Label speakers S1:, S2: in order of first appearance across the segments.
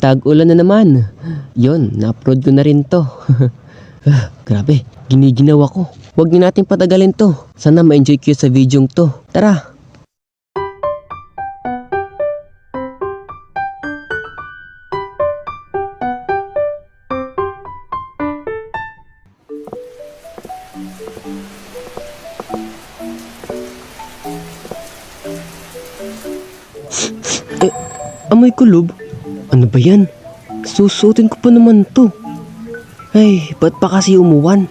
S1: Tag-ulan na naman. Yon, na-upload ko na rin to. Grabe, giniginaw ako. Huwag na natin patagalin to. Sana ma-enjoy kayo sa videong to. Tara! Amoy kulob? Ano ba yan? Susuotin ko pa naman to. Ay, ba't pa kasi umuwan?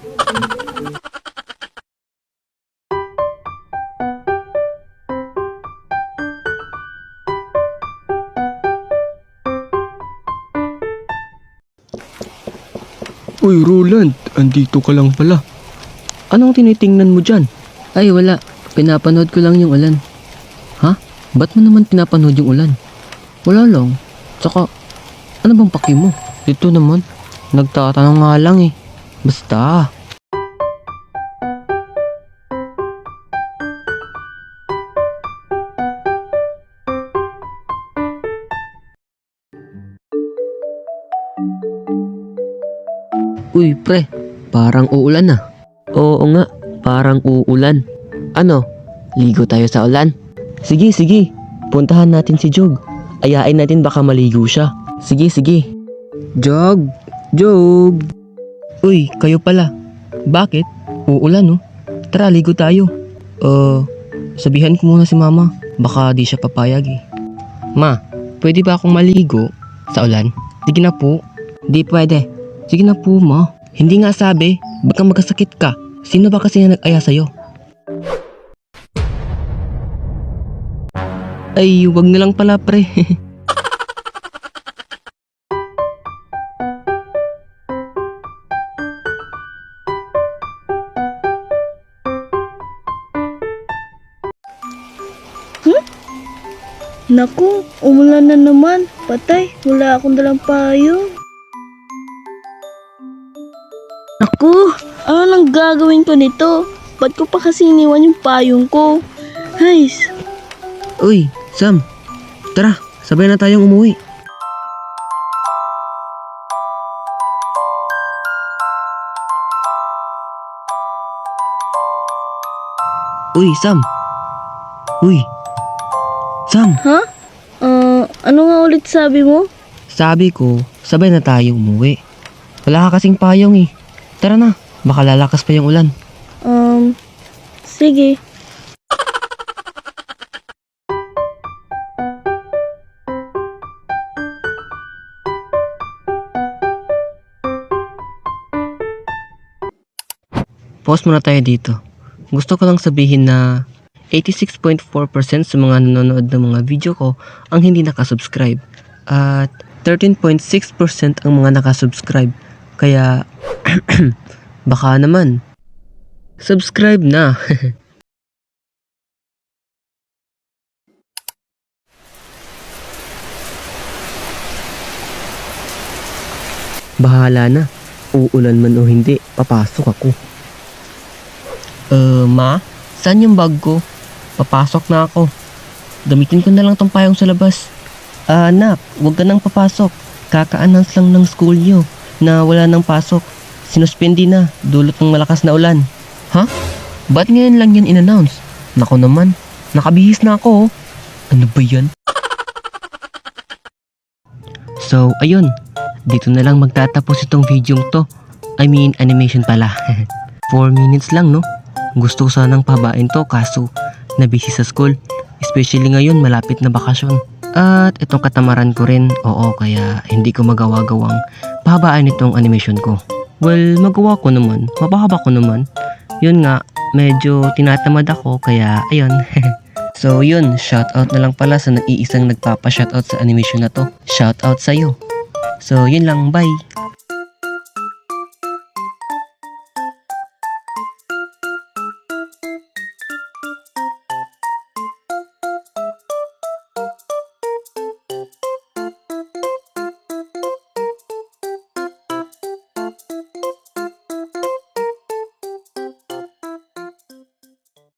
S2: Uy, Roland, andito ka lang pala.
S1: Anong tinitingnan mo dyan? Ay, wala. Pinapanood ko lang yung ulan. Ha? Ba't mo naman pinapanood yung ulan? Wala lang. Tsaka, ano bang paki mo? Dito naman, nagtatanong nga lang eh. Basta. Uy, pre. Parang uulan ah. Oo nga, parang uulan. Ano? Ligo tayo sa ulan? Sige, sige. Puntahan natin si Jog. Ayain natin baka maligo siya. Sige, sige. Jog! Jog! Uy, kayo pala. Bakit? Uulan no? Tara, ligo tayo. Sabihan ko muna si mama. Baka di siya papayag eh. Ma, pwede ba akong maligo sa ulan? Sige na po. Di pwede. Sige na po, ma. Hindi nga sabi, baka magkasakit ka. Sino ba kasi na nag-aya sa'yo? Ay, wag na lang pala, pre.
S3: Naku, umulan na naman. Patay, wala akong dalang payong. Naku, ano nang gagawin ko nito? Ba't ko pa kasi iniwan yung payong ko? Hays,
S1: Uy, Sam. Tara, sabay na tayong umuwi. Uy, Sam. Uy. Sam,
S3: ha? Ano nga ulit sabi mo?
S1: sabi ko, sabay na tayong umuwi. Wala ka kasing payong eh. Tara na, baka lalakas pa yung ulan.
S3: Sige.
S1: Pause muna tayo dito. Gusto ko lang sabihin na 86.4% sa mga nanonood ng mga video ko ang hindi nakasubscribe. At 13.6% ang mga nakasubscribe. Kaya, baka naman, subscribe na. Bahala na. Uulan man o hindi, papasok ako. Ma? Saan yung bag ko? Papasok na ako. Gamitin ko na lang tong payong sa labas. Anak, huwag ka nang papasok. Kaka-announce lang ng school nyo na wala nang pasok. Sinuspindi na, dulot ng malakas na ulan. Ha? Ba't ngayon lang yan in-announce? Nako naman, nakabihis na ako. Ano ba yan? So, ayun. Dito na lang magtatapos itong videong to. I mean, animation pala. 4 minutes lang, no? Gusto ko sanang pabain to kaso nabisi sa school. Especially ngayon malapit na bakasyon. At itong katamaran ko rin, oo, kaya hindi ko magawa-gawang pahabaan itong animation ko. Well, magawa ko naman, mapahaba ko naman. Yun nga, medyo tinatamad ako kaya ayun. So yun, shoutout na lang pala sa naiisang nagpapa-shoutout sa animation na to. Shoutout sa'yo. So yun lang, bye!